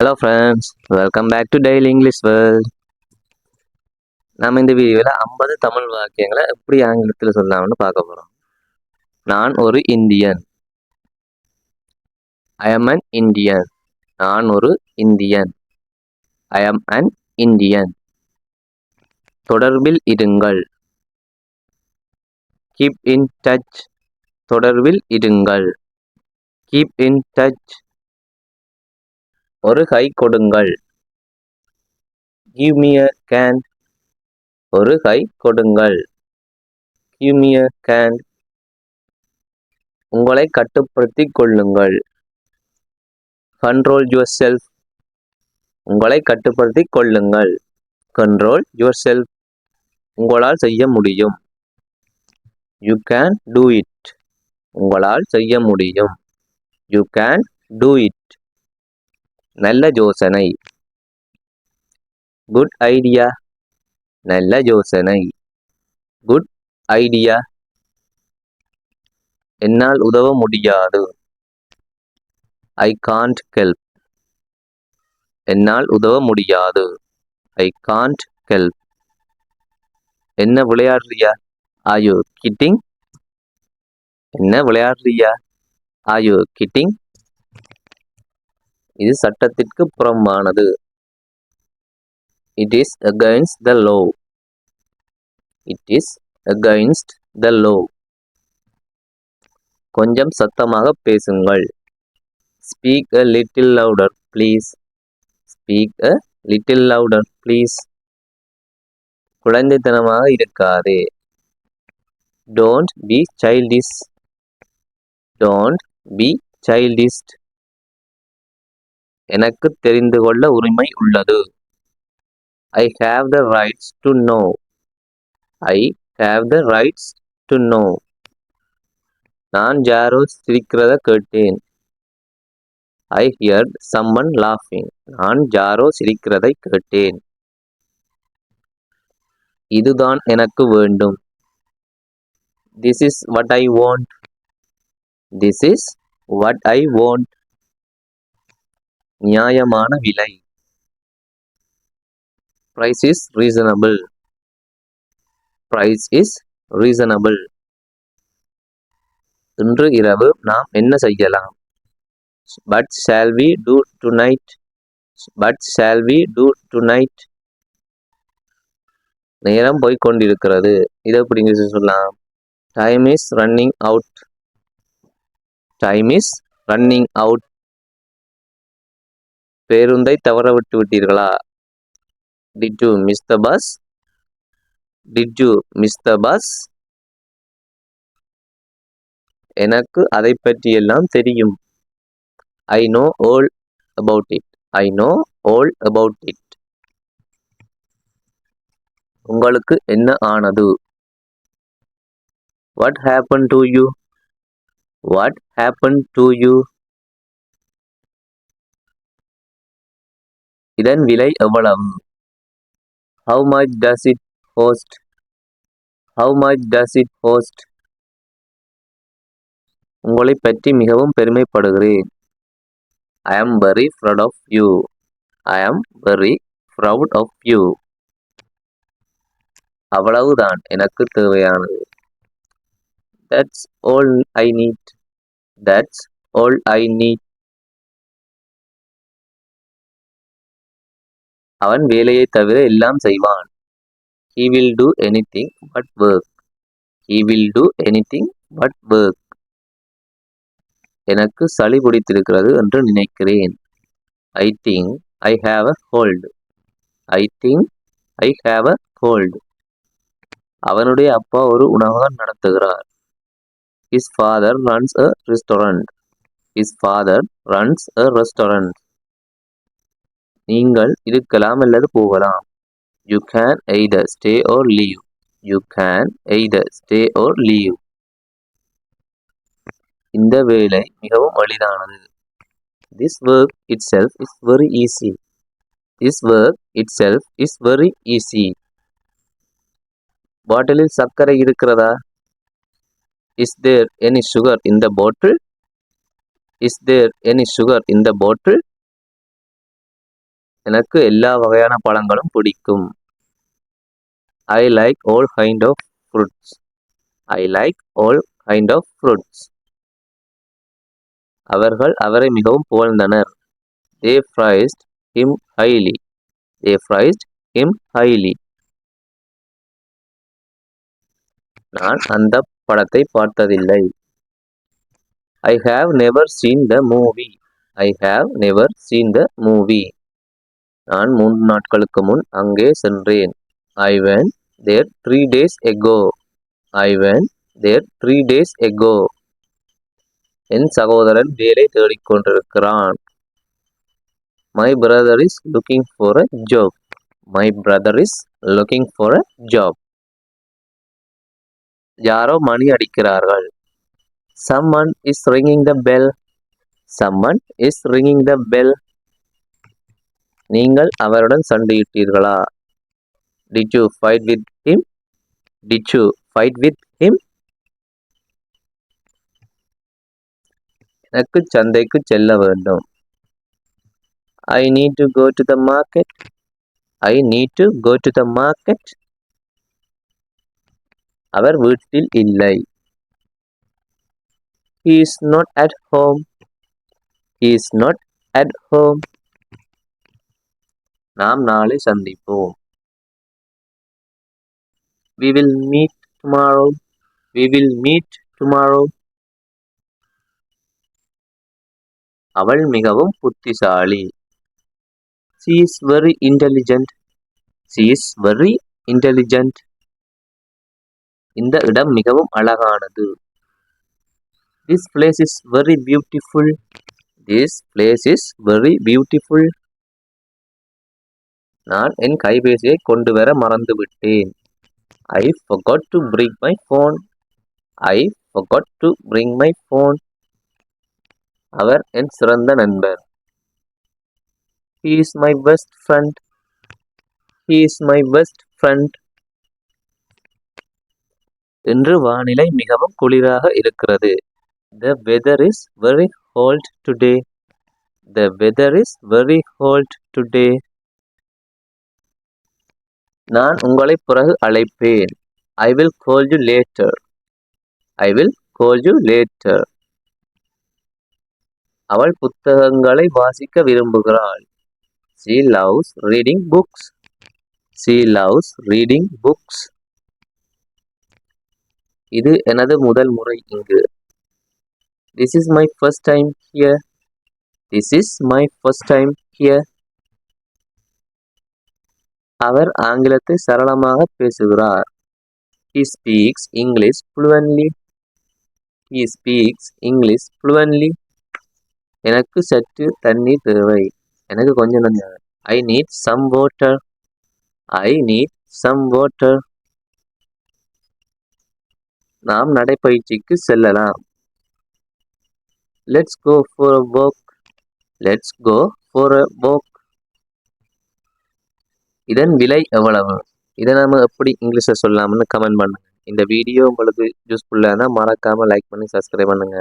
Hello friends, welcome back to daily English world. நம்ம இந்த வீடியோவில் 50 தமிழ் வாக்கியங்களை எப்படி ஆங்கிலத்தில் சொல்லலாம்னு பார்க்க போகிறோம். நான் ஒரு Indian. I am an Indian. நான் ஒரு Indian. I am an Indian. தொடர்பில் இருங்கள். Keep in touch. தொடர்பில் இருங்கள். Keep in touch. ஒரு கை கொடுங்கள். Give me a hand. ஒரு கை கொடுங்கள். Give me a hand. உங்களை கட்டுப்படுத்திக் கொள்ளுங்கள். Control your self. உங்களை கட்டுப்படுத்திக் கொள்ளுங்கள். Control your self. உங்களால் செய்ய முடியும். You can do it. உங்களால் செய்ய முடியும். You can do it. நல்ல யோசனை. Good idea. நல்ல யோசனை. Good idea. என்னால் உதவ முடியாது. I can't help. என்னால் உதவ முடியாது. I can't help. என்ன விளையாடுறியா? Are you kidding? என்ன விளையாடுறியா? Are you kidding? இது சட்டத்திற்கு புறம்பானது. It is against the low. It is against the low. கொஞ்சம் சத்தமாக பேசுங்கள். Speak a little louder please. Speak a little louder please. குழந்தைத்தனமாக இருக்காதே. Don't be childish. Don't be childish. எனக்கு தெரிந்து கொள்ள உரிமை உள்ளது. I have the rights to know. I have the rights to know. நான் யாரோ சிரிக்கிறத கேட்டேன். I heard someone laughing. நான் யாரோ சிரிக்கிறதை கேட்டேன். இதுதான் எனக்கு வேண்டும். This is what I want. This is what I want. நியாயமான விலை. Price is reasonable. Price is reasonable. இன்று இரவு நாம் என்ன செய்யலாம்? What shall we do tonight? What shall we do tonight? நேரம் போய்க் கொண்டிருக்கிறது. இதை எப்படி இங்கிலீஷில் சொல்லலாம்? Time is running out. Time is running out. பேருந்தை தவற விட்டு விட்டீர்களா? Did you miss the bus? Did you miss the bus? எனக்கு அதை பற்றி எல்லாம் தெரியும். I know all about it. I know all about it. உங்களுக்கு என்ன ஆனது? What happened to you? What happened to you? இதன் விலை எவ்வளவு? How much does it cost? How much does it cost? உங்களை பற்றி மிகவும் பெருமைப்படுகிறேன். I am very proud of you. I am very proud of you. அவ்வளவுதான் எனக்கு தேவையானது. That's all I need. That's all I need. அவன் வேலையை தவிர எல்லாம் செய்வான். He will do anything but work. He will do anything but work. எனக்கு சளி பிடித்திருக்கிறது என்று நினைக்கிறேன். I think I have a cold. I think I have a cold. அவனுடைய அப்பா ஒரு உணவகம் நடத்துகிறார். His father runs a restaurant. His father runs a restaurant. நீங்கள் இருக்கலாம் அல்லது போகலாம். You can either stay or leave. You can either stay or leave. இந்த வேலை மிகவும் எளிதானது. This work itself is very easy. This work itself is very easy. பாட்டிலில் சர்க்கரை இருக்கிறதா? Is there any sugar in the bottle? Is there any sugar in the bottle? எனக்கு எல்லா வகையான பழங்களும் பிடிக்கும். I like all kind of fruits. I like all kind of fruits. அவர்கள் அவரை மிகவும் புகழ்ந்தனர். They praised him highly. They praised him highly. நான் அந்த படத்தை பார்த்ததில்லை. I have never seen the movie. I have never seen the movie. நான் 3 நாட்களுக்கு முன் அங்கே சென்றேன். I went there 3 days ago. I went there 3 days ago. என் சகோதரன் வேலை தேடிக் கொண்டிருக்கிறான். My brother is looking for a job. My brother is looking for a job. யாரோ மணி அடிக்கிறார்கள். Someone is ringing the bell. Someone is ringing the bell. நீங்கள் அவருடன் சண்டையிட்டீர்களா? Did you fight with him? Did you fight with him? எனக்கு சந்தைக்கு செல்ல வேண்டும். I need to go to the market. I need to go to the market. அவர் வீட்டில் இல்லை. He is not at home. He is not at home. நாம் நாளை சந்திப்போம். We will meet tomorrow. We will meet tomorrow. அவள் மிகவும் புத்திசாலி. She is very intelligent. She is very intelligent. இந்த இடம் மிகவும் அழகானது. This place is very beautiful. This place is very beautiful. நான் என் கைபேசியை கொண்டு வர மறந்துவிட்டேன். I forgot to bring my phone. I forgot to bring my phone. அவர் என் சிறந்த நண்பர். He is my best friend. He is my best friend. இன்று வானிலை மிகவும் குளிராக இருக்கிறது. The weather is very cold today. The weather is very cold today. நான் உங்களை பிறகு அழைப்பேன். I will call you later. I will call you later. அவள் புத்தகங்களை வாசிக்க விரும்புகிறாள். She loves reading books. She loves reading books. இது எனது முதல் முறை இங்கு. This is my first time here. This is my first time here. அவர் ஆங்கிலத்தை சரளமாக பேசுகிறார். He speaks English fluently. He speaks English fluently. எனக்கு சற்று தண்ணீர் தேவை. எனக்கு கொஞ்சம் தண்ணீர். I need some water. I need some water. நாம் நடைப்பயிற்சிக்கு செல்லலாம். Let's go for a walk. Let's go for a walk. இதன் விலை எவ்வளவு? இதை நாம எப்படி இங்கிலீஷில் சொல்லலாம்னு கமெண்ட் பண்ணுங்க. இந்த வீடியோ உங்களுக்கு யூஸ்ஃபுல்லாக இருந்தால் மறக்காமல் லைக் பண்ணி சப்ஸ்கிரைப் பண்ணுங்க.